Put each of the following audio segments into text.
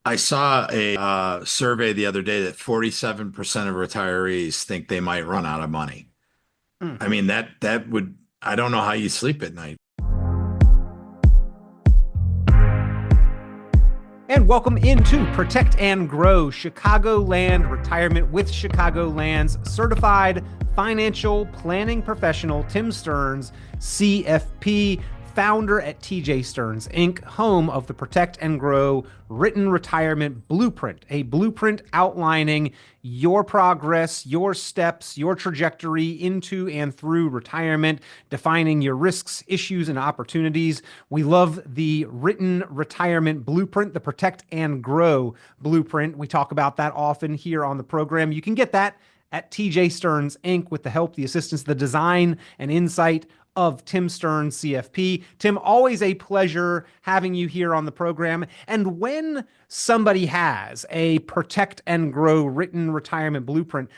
I saw a survey the other day that 47% of retirees think they might run out of money. Mm. I mean, that would, I don't know how you sleep at night. And welcome into Protect and Grow Chicagoland Retirement with Chicagoland's certified financial planning professional, Tim Stearns, CFP, founder at TJ Stearns Inc., home of the Protect and Grow Written Retirement Blueprint, a blueprint outlining your progress, your steps, your trajectory into and through retirement, defining your risks, issues, and opportunities. We love the written retirement blueprint, the Protect and Grow blueprint. We talk about that often here on the program. You can get that at TJ Stearns Inc. with the help, the assistance, the design, and insight of Tim Stearns, CFP. Tim, always a pleasure having you here on the program. And when somebody has a Protect and Grow written retirement blueprint,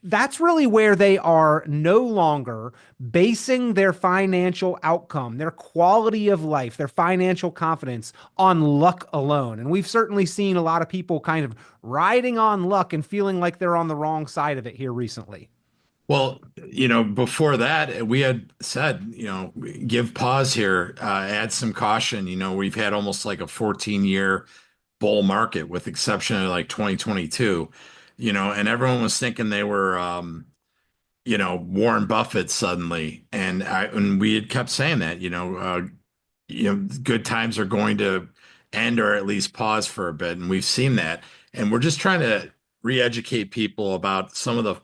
that's really where they are no longer basing their financial outcome, their quality of life, their financial confidence on luck alone. And we've certainly seen a lot of people kind of riding on luck and feeling like they're on the wrong side of it here recently. Well, before that, we had said, give pause here, add some caution. We've had almost like a 14-year bull market with exception of like 2022, and everyone was thinking they were, Warren Buffett suddenly. And we had kept saying that, good times are going to end or at least pause for a bit. And we've seen that. And we're just trying to re-educate people about some of the,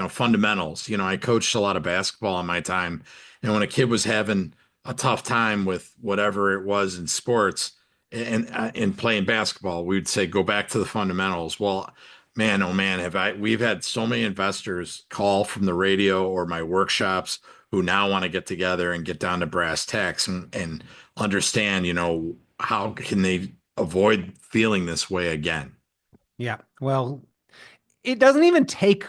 fundamentals. I coached a lot of basketball in my time. And when a kid was having a tough time with whatever it was in sports and playing basketball, we would say, go back to the fundamentals. Well, man, oh man, we've had so many investors call from the radio or my workshops who now want to get together and get down to brass tacks and understand, how can they avoid feeling this way again? Yeah. Well, it doesn't even take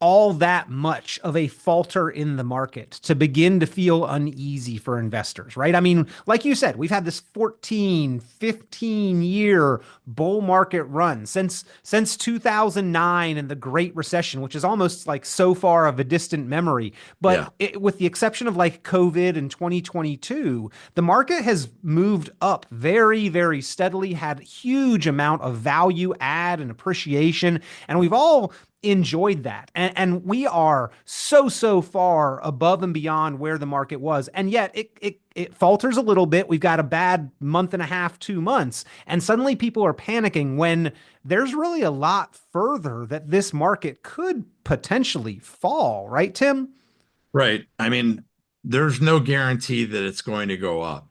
all that much of a falter in the market to begin to feel uneasy for investors, right? I mean, like you said, we've had this 14, 15-year bull market run since 2009 and the Great Recession, which is almost like so far of a distant memory. Yeah. But with the exception of like COVID in 2022, the market has moved up very, very steadily, had huge amount of value add and appreciation, and we've all enjoyed that. And we are so far above and beyond where the market was. And yet it falters a little bit. We've got a bad month and a half, 2 months, and suddenly people are panicking when there's really a lot further that this market could potentially fall, right, Tim? Right. I mean, there's no guarantee that it's going to go up.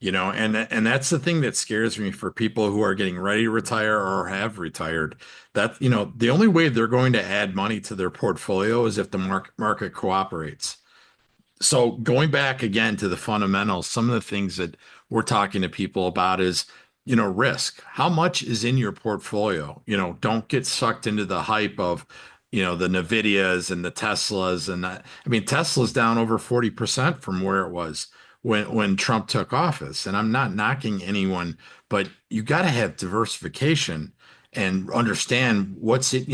And that's the thing that scares me for people who are getting ready to retire or have retired. That, the only way they're going to add money to their portfolio is if the market cooperates. So going back again to the fundamentals, some of the things that we're talking to people about is, risk. How much is in your portfolio? Don't get sucked into the hype of, the Nvidias and the Teslas. And I mean, Tesla's down over 40% from where it was when Trump took office. And I'm not knocking anyone, but you got to have diversification and understand what's it,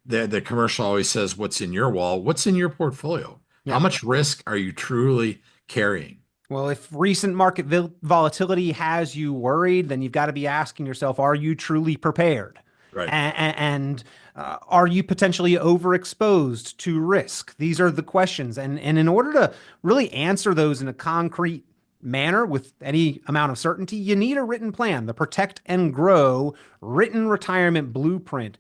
the commercial always says, what's in your wall, what's in your portfolio? How Yeah. much risk are you truly carrying? Well, if recent market volatility has you worried, then you've got to be asking yourself, are you truly prepared? Right. And are you potentially overexposed to risk? These are the questions. And in order to really answer those in a concrete manner with any amount of certainty, you need a written plan. The Protect and Grow written retirement blueprint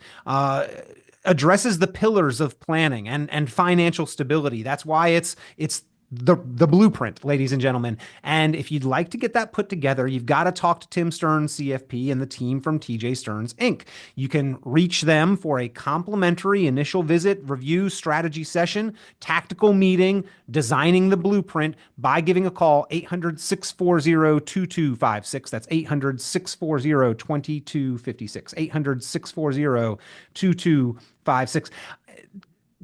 addresses the pillars of planning and financial stability. That's why it's the blueprint, ladies and gentlemen. And if you'd like to get that put together, you've got to talk to Tim Stearns, CFP, and the team from TJ Stearns Inc. You can reach them for a complimentary initial visit, review, strategy session, tactical meeting, designing the blueprint by giving a call 800-640-2256. That's 800-640-2256. 800-640-2256.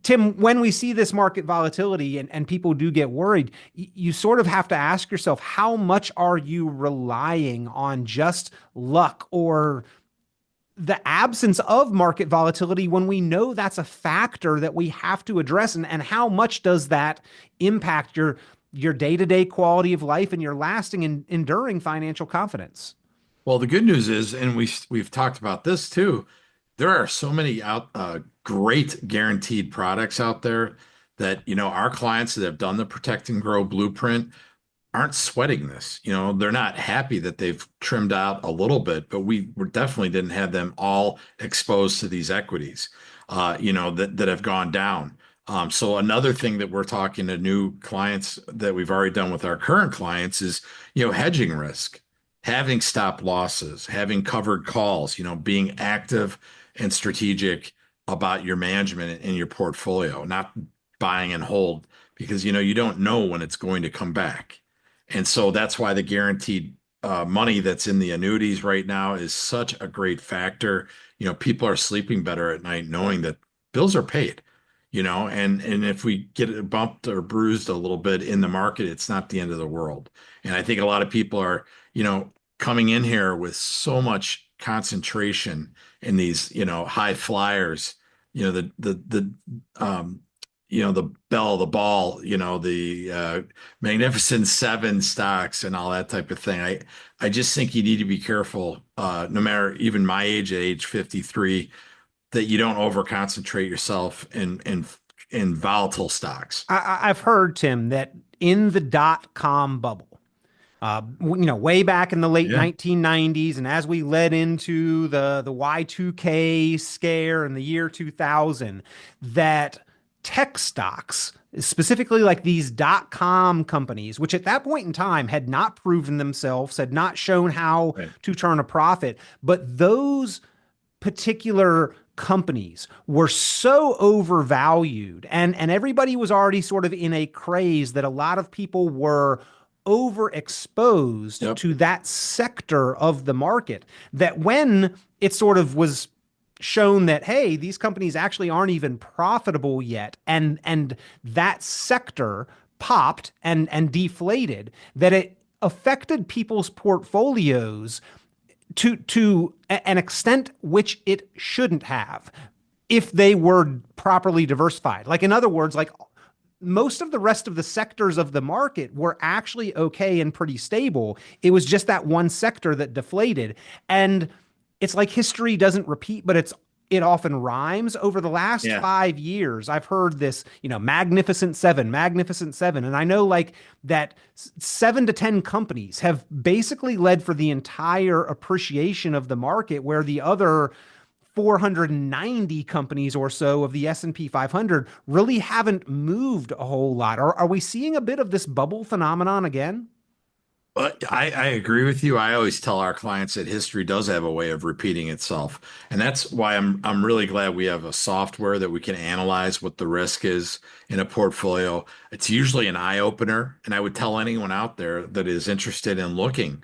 Tim, when we see this market volatility and people do get worried, you sort of have to ask yourself, how much are you relying on just luck or the absence of market volatility when we know that's a factor that we have to address? And how much does that impact your day-to-day quality of life and your lasting and enduring financial confidence? Well, the good news is, and we've talked about this too, there are so many great guaranteed products out there that, our clients that have done the Protect and Grow blueprint aren't sweating this. They're not happy that they've trimmed out a little bit, but we definitely didn't have them all exposed to these equities, that have gone down. So another thing that we're talking to new clients that we've already done with our current clients is, hedging risk, having stop losses, having covered calls, being active and strategic about your management in your portfolio, not buying and hold because, you don't know when it's going to come back. And so that's why the guaranteed money that's in the annuities right now is such a great factor. People are sleeping better at night knowing that bills are paid, and if we get bumped or bruised a little bit in the market, it's not the end of the world. And I think a lot of people are, coming in here with so much concentration in these, high flyers, the bell, the ball, the Magnificent Seven stocks and all that type of thing. I just think you need to be careful, no matter even my age at age 53, that you don't over concentrate yourself in volatile stocks. I've heard, Tim, that in the dot-com bubble, way back in the late Yeah. 1990s, and as we led into the Y2K scare in the year 2000, that tech stocks, specifically like these dot-com companies, which at that point in time had not proven themselves, had not shown how Right. to turn a profit, but those particular companies were so overvalued and everybody was already sort of in a craze that a lot of people were overexposed Yep. to that sector of the market, that when it sort of was shown that, hey, these companies actually aren't even profitable yet, and that sector popped and deflated, that it affected people's portfolios to an extent which it shouldn't have if they were properly diversified. Like, in other words, like, most of the rest of the sectors of the market were actually okay and pretty stable. It was just that one sector that deflated. And it's like history doesn't repeat, but it often rhymes. Over the last Yeah. 5 years, I've heard this, Magnificent Seven, Magnificent Seven. And I know like that 7 to 10 companies have basically led for the entire appreciation of the market, where the other 490 companies or so of the S&P 500 really haven't moved a whole lot. Are we seeing a bit of this bubble phenomenon again? But I agree with you. I always tell our clients that history does have a way of repeating itself. And that's why I'm really glad we have a software that we can analyze what the risk is in a portfolio. It's usually an eye opener. And I would tell anyone out there that is interested in looking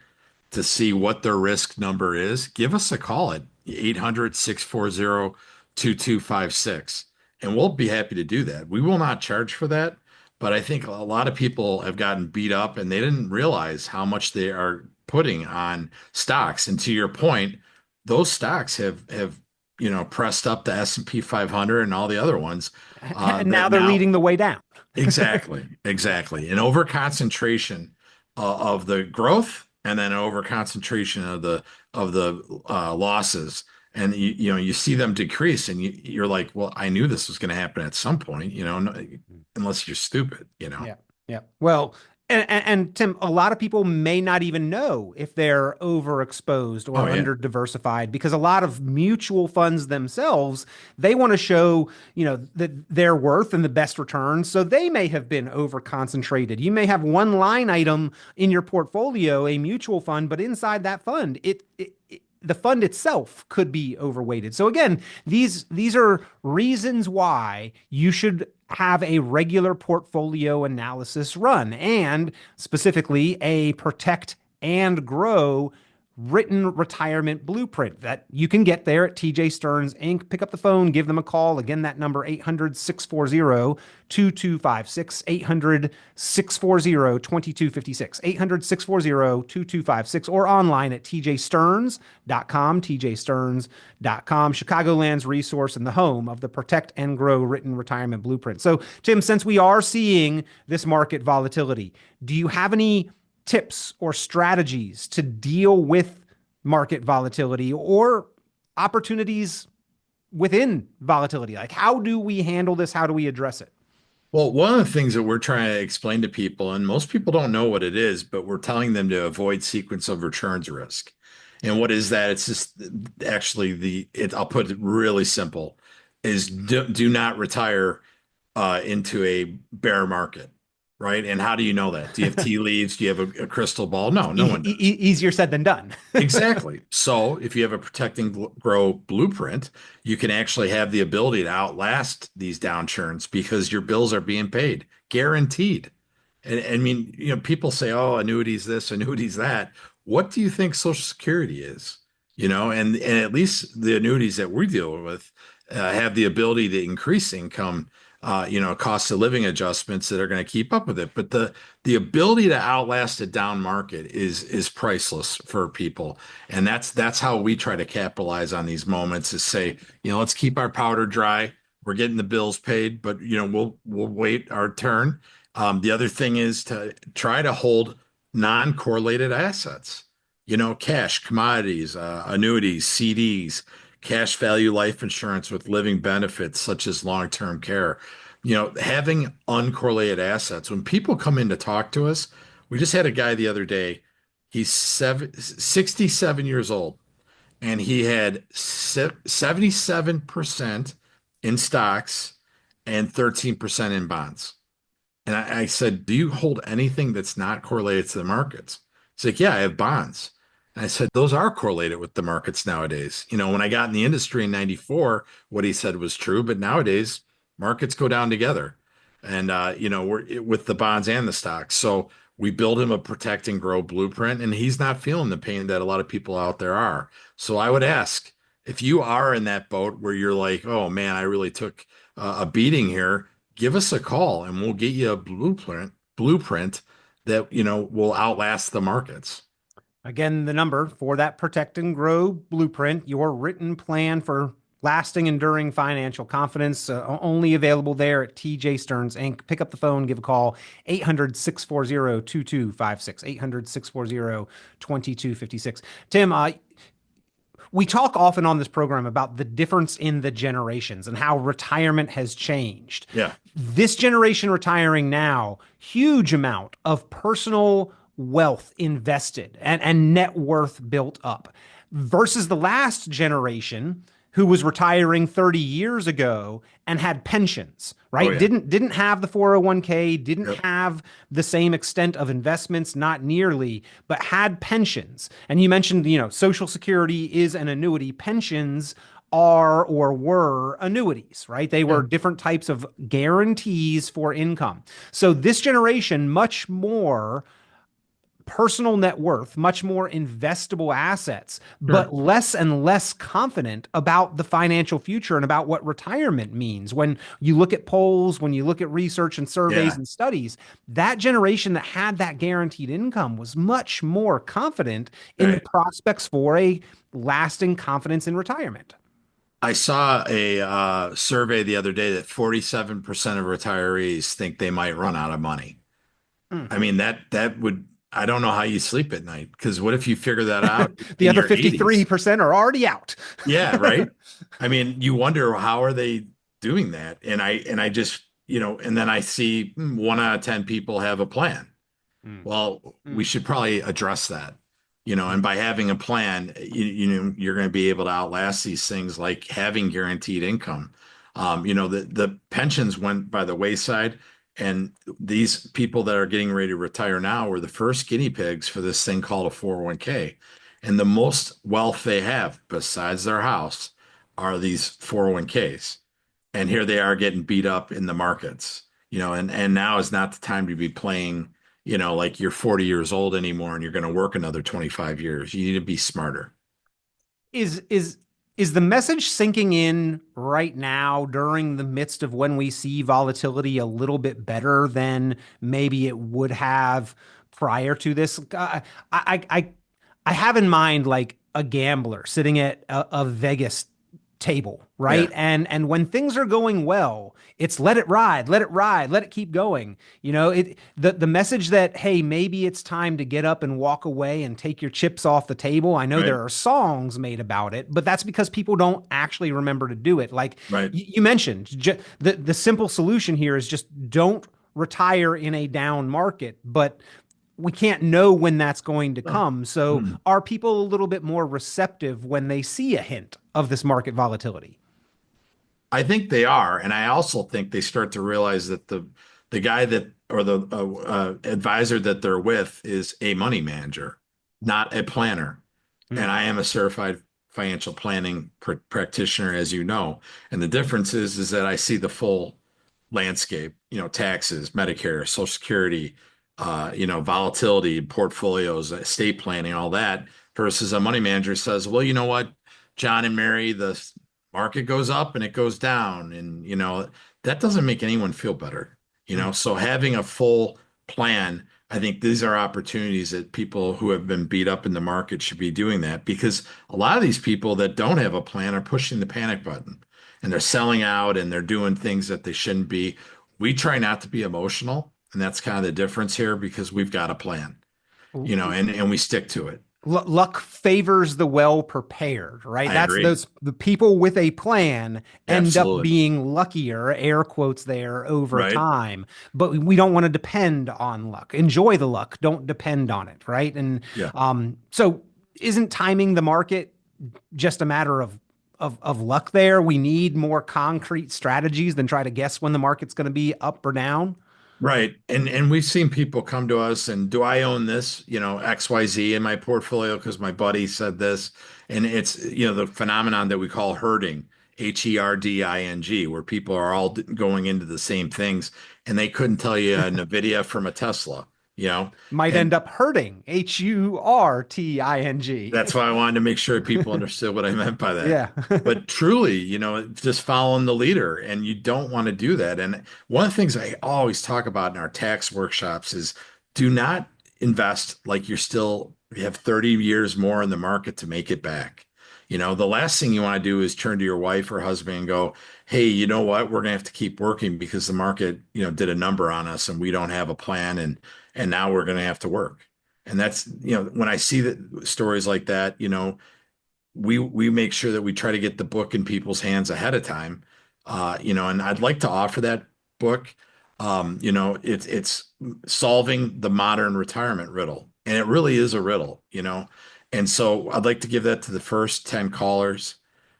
to see what their risk number is, give us a call at 800-640-2256, and we'll be happy to do that. We will not charge for that, but I think a lot of people have gotten beat up and they didn't realize how much they are putting on stocks. And to your point, those stocks have pressed up the S&P 500 and all the other ones And now that they're now leading the way down. exactly. An over concentration of the growth, and then over concentration of the losses. And you see them decrease, and you're like, well, I knew this was going to happen at some point, unless you're stupid. Yeah. Yeah. Well, and Tim, a lot of people may not even know if they're overexposed Oh or yeah. under diversified, because a lot of mutual funds themselves, they want to show, that their worth and the best returns. So they may have been over concentrated. You may have one line item in your portfolio, a mutual fund, but inside that fund, the fund itself could be overweighted. So again, these are reasons why you should have a regular portfolio analysis run, and specifically a protect and grow written retirement blueprint that you can get there at TJ Stearns Inc. Pick up the phone, give them a call. Again, that number 800-640-2256, 800-640-2256, 800-640-2256, or online at tjstearns.com, tjstearns.com, Chicagoland's resource and the home of the Protect and Grow written retirement blueprint. So, Tim, since we are seeing this market volatility, do you have any tips or strategies to deal with market volatility or opportunities within volatility? Like, how do we handle this? How do we address it? Well, one of the things that we're trying to explain to people, and most people don't know what it is, but we're telling them to avoid sequence of returns risk. And what is that? It's just actually I'll put it really simple, is do not retire into a bear market, right? And how do you know that? Do you have tea leaves? Do you have a crystal ball? No, no one does. Easier said than done. Exactly. So if you have a Protect and Grow blueprint, you can actually have the ability to outlast these downturns because your bills are being paid, guaranteed. And I mean, people say, oh, annuities this, annuities that. What do you think Social Security is? And at least the annuities that we deal with have the ability to increase income, cost of living adjustments that are going to keep up with it. But the ability to outlast a down market is priceless for people. And that's how we try to capitalize on these moments is say, let's keep our powder dry. We're getting the bills paid, but we'll wait our turn. The other thing is to try to hold non-correlated assets, cash, commodities, annuities, CDs, cash value life insurance with living benefits such as long-term care. Having uncorrelated assets. When people come in to talk to us, we just had a guy the other day. He's 67 years old, and he had 77% in stocks and 13% in bonds. And I said, do you hold anything that's not correlated to the markets? He's like, yeah, I have bonds. And I said, those are correlated with the markets nowadays. When I got in the industry in 94, what he said was true, but nowadays markets go down together. And, we're with the bonds and the stocks. So we build him a Protect and Grow blueprint, and he's not feeling the pain that a lot of people out there are. So I would ask if you are in that boat where you're like, oh man, I really took a beating here, give us a call and we'll get you a blueprint that, will outlast the markets. Again, the number for that Protect and Grow blueprint, your written plan for lasting, enduring financial confidence, only available there at TJ Stearns Inc. Pick up the phone, give a call, 800-640-2256, 800-640-2256. Tim, we talk often on this program about the difference in the generations and how retirement has changed. Yeah. This generation retiring now, huge amount of personal wealth invested and net worth built up versus the last generation who was retiring 30 years ago and had pensions, right? Oh, yeah. Didn't have the 401k, didn't Yep. have the same extent of investments, not nearly, but had pensions. And you mentioned, Social Security is an annuity. Pensions are or were annuities, right? They were different types of guarantees for income. So this generation, much more personal net worth, much more investable assets, but less and less confident about the financial future and about what retirement means. When you look at polls, when you look at research and surveys Yeah. and studies, that generation that had that guaranteed income was much more confident in the Right. prospects for a lasting confidence in retirement. I saw a survey the other day that 47% of retirees think they might run out of money. Mm. I mean, that would, I don't know how you sleep at night because what if you figure that out The in other your 80s? 53% are already out. Yeah, right. I mean, you wonder how are they doing that? And I just, and then I see 1 out of 10 people have a plan. Mm. Well, we Mm. should probably address that, and by having a plan, you're going to be able to outlast these things like having guaranteed income. The pensions went by the wayside, and these people that are getting ready to retire now were the first guinea pigs for this thing called a 401k. And the most wealth they have besides their house are these 401ks. And here they are getting beat up in the markets, and now is not the time to be playing like you're 40 years old anymore and you're going to work another 25 years. You need to be smarter. Is is is the message sinking in right now during the midst of when we see volatility a little bit better than maybe it would have prior to this? I have in mind like a gambler sitting at a Vegas table, right? Yeah, And when things are going well, it's let it ride, let it ride, let it keep going. The message that hey, maybe it's time to get up and walk away and take your chips off the table. I know right, there are songs made about it, but that's because people don't actually remember to do it. Like right. you mentioned, the simple solution here is just don't retire in a down market, but we can't know when that's going to No. come. So Hmm. are people a little bit more receptive when they see a hint of this market volatility? I think they are, and I also think they start to realize that the guy that or the advisor that they're with is a money manager, not a planner. And Hmm. I am a certified financial planning practitioner, as you know. And the difference is that I see the full landscape, taxes, Medicare, Social Security, volatility, portfolios, estate planning, all that, versus a money manager says, well, you know what, John and Mary, the market goes up and it goes down. And, that doesn't make anyone feel better, Hmm. So having a full plan, I think these are opportunities that people who have been beat up in the market should be doing that because a lot of these people that don't have a plan are pushing the panic button and they're selling out and they're doing things that they shouldn't be. We try not to be emotional, and that's kind of the difference here because we've got a plan, and we stick to it. Luck favors the well prepared, right? I That's agree. those the people with a plan end up Absolutely. being luckier, air quotes there, over Right? time. But we don't want to depend on luck. Enjoy the luck, don't depend on it, right? And Yeah. so isn't timing the market just a matter of luck there? We need more concrete strategies than try to guess when the market's going to be up or down. Right. And we've seen people come to us and do I own this, XYZ in my portfolio because my buddy said this. And it's, the phenomenon that we call herding, herding, where people are all going into the same things and they couldn't tell you a NVIDIA from a Tesla, you know. Might And end up hurting, HURTING. that's why I wanted to make sure people understood what I meant by that. Yeah. But truly, just following the leader, and you don't want to do that. And one of the things I always talk about in our tax workshops is do not invest like you have 30 years more in the market to make it back. The last thing you want to do is turn to your wife or husband and go, hey, you know what? We're gonna have to keep working because the market, did a number on us and we don't have a plan and now we're gonna have to work. And that's, when I see that stories like that, we make sure that we try to get the book in people's hands ahead of time. And I'd like to offer that book. It's solving the modern retirement riddle. And it really is a riddle. And so I'd like to give that to the first 10 callers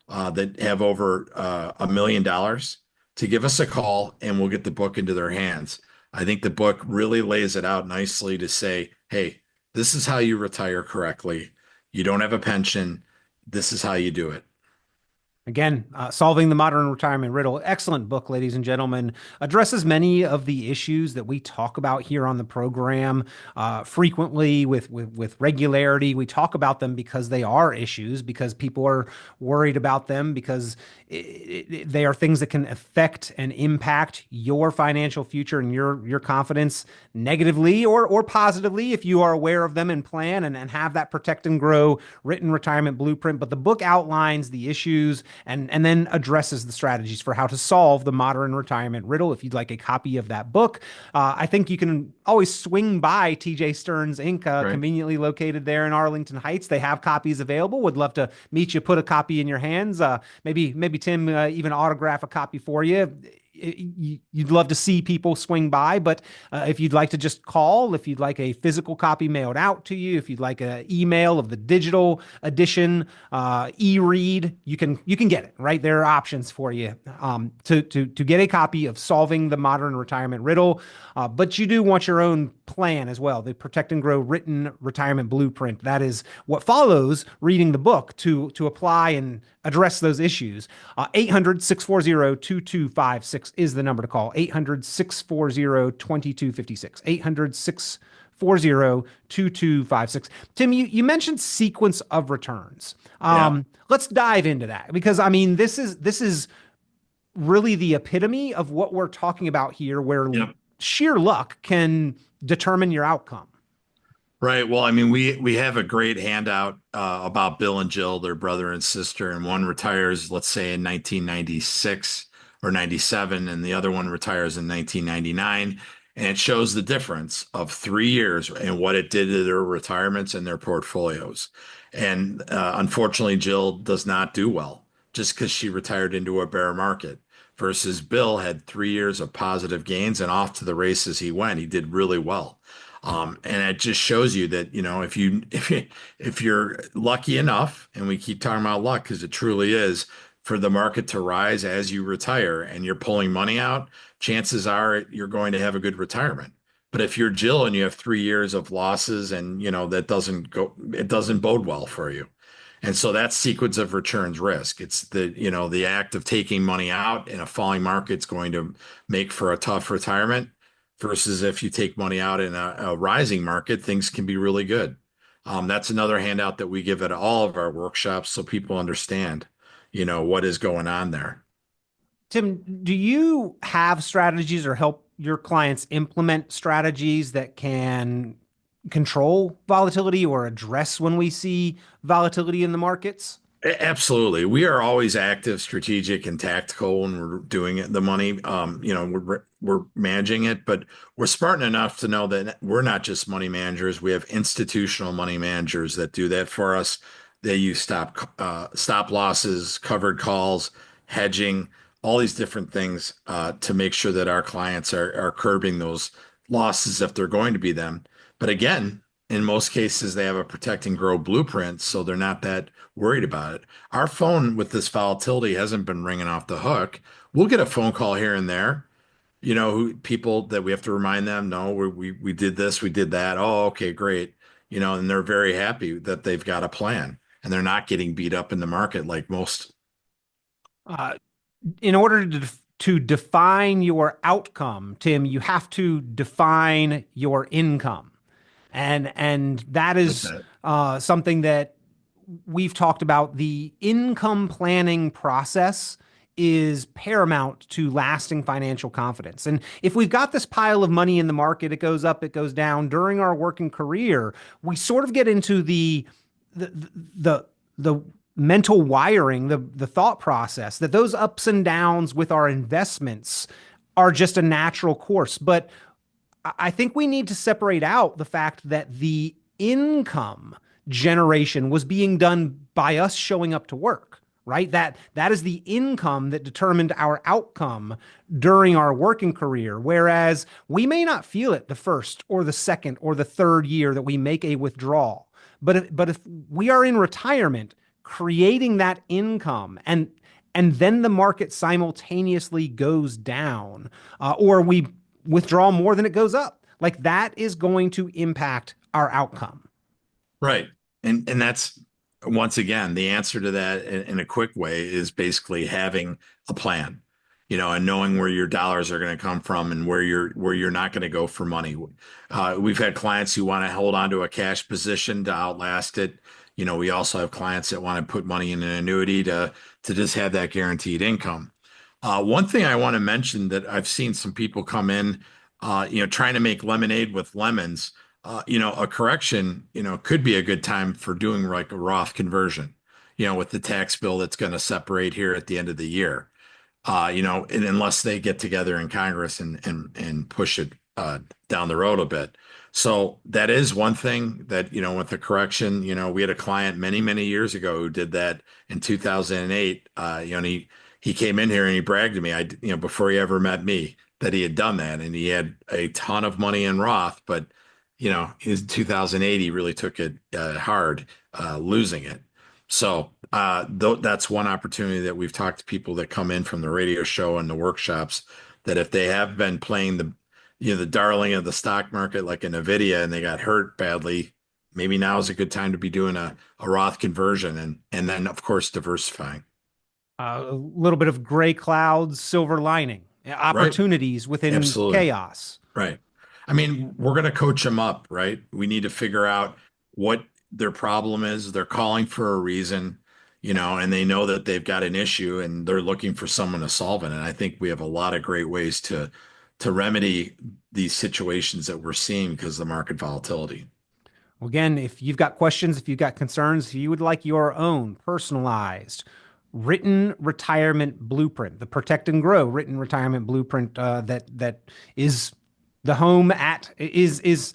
that have over $1 million to give us a call and we'll get the book into their hands. I think the book really lays it out nicely to say, hey, this is how you retire correctly. You don't have a pension. This is how you do it. Again, Solving the Modern Retirement Riddle. Excellent book, ladies and gentlemen. Addresses many of the issues that we talk about here on the program frequently with regularity. We talk about them because they are issues, because people are worried about them, because they are things that can affect and impact your financial future and your confidence negatively or positively if you are aware of them and plan and have that protect and grow written retirement blueprint. But the book outlines the issues and then addresses the strategies for how to solve the modern retirement riddle. If you'd like a copy of that book, I think you can always swing by TJ Stearns Inc., Right. conveniently located there in Arlington Heights. They have copies available. Would love to meet you, put a copy in your hands. Maybe Tim even autograph a copy for you. You'd love to see people swing by, but if you'd like to just call, if you'd like a physical copy mailed out to you, if you'd like an email of the digital edition, e-read, you can get it, right? There are options for you to get a copy of Solving the Modern Retirement Riddle, but you do want your own plan as well, the Protect and Grow written retirement blueprint. That is what follows reading the book to apply and address those issues. 800-640-2256 is the number to call. 800-640-2256. 800-640-2256. Tim, you mentioned sequence of returns. Yeah. Let's dive into that because I mean this is really the epitome of what we're talking about here, where Yep. sheer luck can determine your outcome. Right. Well, I mean, we have a great handout about Bill and Jill, their brother and sister, and one retires, let's say, in 1996 or 97, and the other one retires in 1999. And it shows the difference of 3 years and what it did to their retirements and their portfolios. And unfortunately, Jill does not do well just because she retired into a bear market versus Bill had 3 years of positive gains and off to the races he went. He did really well. And it just shows you that, if you're lucky enough, and we keep talking about luck because it truly is, for the market to rise as you retire and you're pulling money out, chances are you're going to have a good retirement. But if you're Jill and you have 3 years of losses and that it doesn't bode well for you. And so that's sequence of returns risk. It's the act of taking money out in a falling market's going to make for a tough retirement versus if you take money out in a rising market, things can be really good. That's another handout that we give at all of our workshops so people understand, what is going on there. Tim, do you have strategies or help your clients implement strategies that can control volatility or address when we see volatility in the markets? Absolutely. We are always active, strategic, and tactical when we're doing it, the money. We're managing it, but we're smart enough to know that we're not just money managers. We have institutional money managers that do that for us. They use stop losses, covered calls, hedging, all these different things to make sure that our clients are curbing those losses if they're going to be them. But again, in most cases, they have a protect and grow blueprint, so they're not that worried about it. Our phone with this volatility hasn't been ringing off the hook. We'll get a phone call here and there, who people that we have to remind them, no, we did this, we did that. Oh, okay, great. And they're very happy that they've got a plan and they're not getting beat up in the market like most. Uh, in order to define your outcome, Tim, you have to define your income. And that That's is it. something that we've talked about. The income planning process is paramount to lasting financial confidence. And if we've got this pile of money in the market, it goes up, it goes down during our working career, we sort of get into the mental wiring, the thought process that those ups and downs with our investments are just a natural course. But I think we need to separate out the fact that the income generation was being done by us showing up to work, right? That is the income that determined our outcome during our working career. Whereas we may not feel it the first or the second or the third year that we make a withdrawal. But if we are in retirement, creating that income and then the market simultaneously goes down, or we withdraw more than it goes up, like that is going to impact our outcome. Right. And that's once again, the answer to that in a quick way is basically having a plan, and knowing where your dollars are going to come from and where you're not going to go for money. We've had clients who want to hold on to a cash position to outlast it. We also have clients that want to put money in an annuity to just have that guaranteed income. One thing I want to mention that I've seen some people come in, trying to make lemonade with lemons. A correction, could be a good time for doing like a Roth conversion, with the tax bill that's going to separate here at the end of the year. And unless they get together in Congress and push it down the road a bit. So that is one thing that, with the correction, we had a client many, many years ago who did that in 2008. And he came in here and he bragged to me, before he ever met me, that he had done that and he had a ton of money in Roth, but in 2008 he really took it hard, losing it. So that's one opportunity that we've talked to people that come in from the radio show and the workshops, that if they have been playing the darling of the stock market like a Nvidia and they got hurt badly, maybe now is a good time to be doing a Roth conversion and then of course diversifying. A little bit of gray clouds, silver lining. Right. opportunities within Absolutely. chaos. Right. I mean, we're going to coach them up, right? We need to figure out what their problem is. They're calling for a reason, and they know that they've got an issue and they're looking for someone to solve it. And I think we have a lot of great ways to remedy these situations that we're seeing because of the market volatility. Well, again, if you've got questions, if you've got concerns, if you would like your own personalized written retirement blueprint, the Protect and Grow written retirement blueprint that is the home at is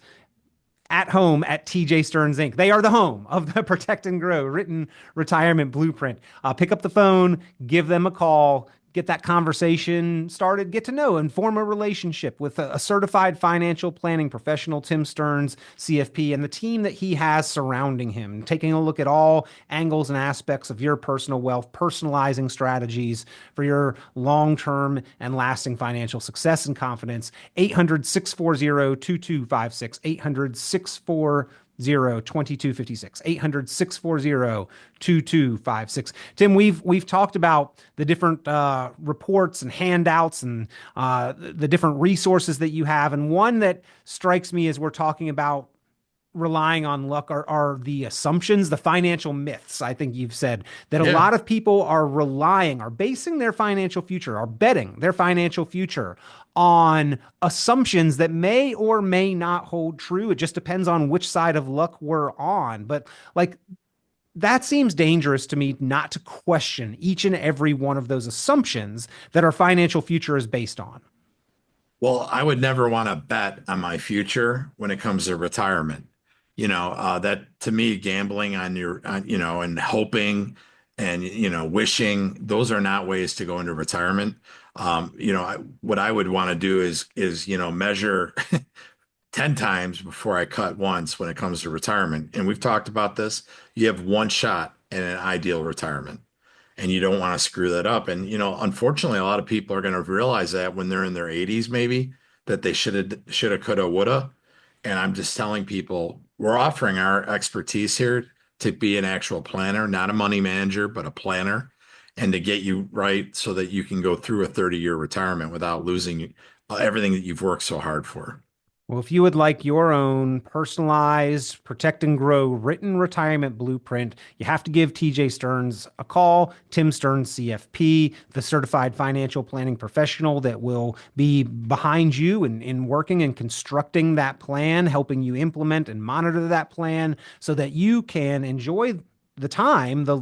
at home at TJ Stearns Inc. They are the home of the Protect and Grow written retirement blueprint. Pick up the phone, give them a call, get that conversation started, get to know and form a relationship with a certified financial planning professional, Tim Stearns, CFP, and the team that he has surrounding him, taking a look at all angles and aspects of your personal wealth, personalizing strategies for your long-term and lasting financial success and confidence. 800-640-2256, 800-640-2256, 800-640-2256. Tim, we've talked about the different reports and handouts and the different resources that you have. And one that strikes me as we're talking about relying on luck are the assumptions, the financial myths. I think you've said that a lot of people are basing their financial future, are betting their financial future on assumptions that may or may not hold true. It just depends on which side of luck we're on. But like, that seems dangerous to me, not to question each and every one of those assumptions that our financial future is based on. Well, I would never want to bet on my future when it comes to retirement. That to me, gambling on and hoping and, wishing, those are not ways to go into retirement. What I would want to do is, measure 10 times before I cut once when it comes to retirement. And we've talked about this. You have one shot at an ideal retirement and you don't want to screw that up. And, unfortunately, a lot of people are going to realize that when they're in their 80s, maybe that they shoulda, coulda, woulda. And I'm just telling people we're offering our expertise here to be an actual planner, not a money manager, but a planner, and to get you right so that you can go through a 30-year retirement without losing everything that you've worked so hard for. Well, if you would like your own personalized Protect and Grow written retirement blueprint, you have to give TJ Stearns a call, Tim Stearns, CFP, the certified financial planning professional that will be behind you in working and constructing that plan, helping you implement and monitor that plan so that you can enjoy the time, the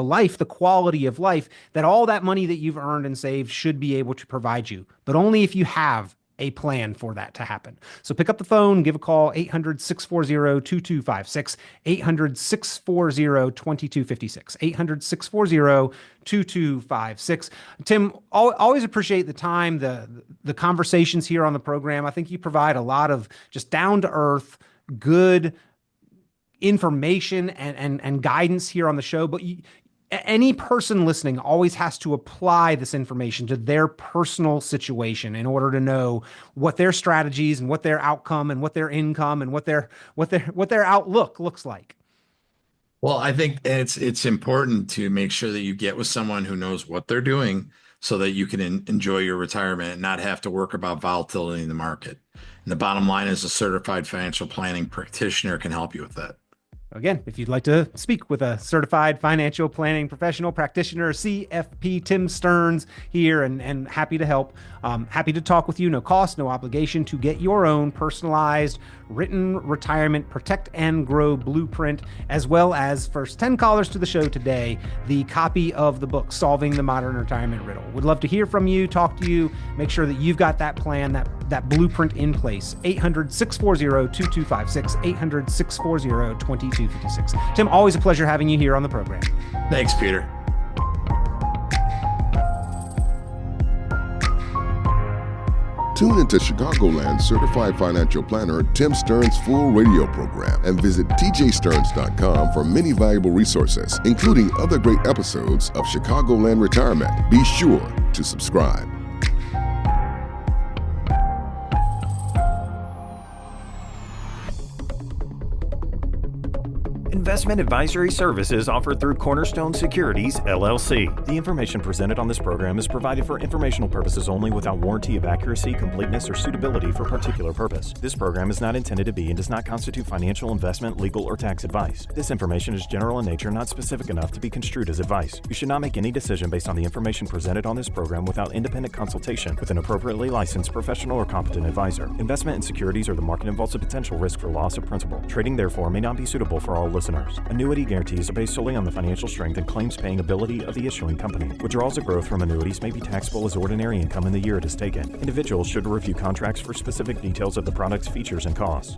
life, the quality of life that all that money that you've earned and saved should be able to provide you, but only if you have a plan for that to happen. So pick up the phone, give a call, 800-640-2256, 800-640-2256, 800-640-2256. Tim, always appreciate the time, the conversations here on the program. I think you provide a lot of just down to earth, good information and guidance here on the show, but any person listening always has to apply this information to their personal situation in order to know what their strategies and what their outcome and what their income and what their outlook looks like. Well, I think it's important to make sure that you get with someone who knows what they're doing so that you can enjoy your retirement and not have to work about volatility in the market. And the bottom line is a certified financial planning practitioner can help you with that. Again, if you'd like to speak with a certified financial planning professional practitioner, CFP Tim Stearns here, and happy to help. Happy to talk with you. No cost, no obligation to get your own personalized written retirement Protect and Grow blueprint, as well as first 10 callers to the show today, the copy of the book, Solving the Modern Retirement Riddle. Would love to hear from you, talk to you, make sure that you've got that plan, that blueprint in place. 800-640-2256, 800-640-2256. Tim, always a pleasure having you here on the program. Thanks, Peter. Tune into Chicagoland certified financial planner Tim Stearns' full radio program and visit tjstearns.com for many valuable resources, including other great episodes of Chicagoland Retirement. Be sure to subscribe. Investment advisory services offered through Cornerstone Securities, LLC. The information presented on this program is provided for informational purposes only without warranty of accuracy, completeness, or suitability for particular purpose. This program is not intended to be and does not constitute financial, investment, legal, or tax advice. This information is general in nature, not specific enough to be construed as advice. You should not make any decision based on the information presented on this program without independent consultation with an appropriately licensed professional or competent advisor. Investment in securities or the market involves a potential risk for loss of principal. Trading, therefore, may not be suitable for all listeners. Annuity guarantees are based solely on the financial strength and claims-paying ability of the issuing company. Withdrawals or growth from annuities may be taxable as ordinary income in the year it is taken. Individuals should review contracts for specific details of the product's features and costs.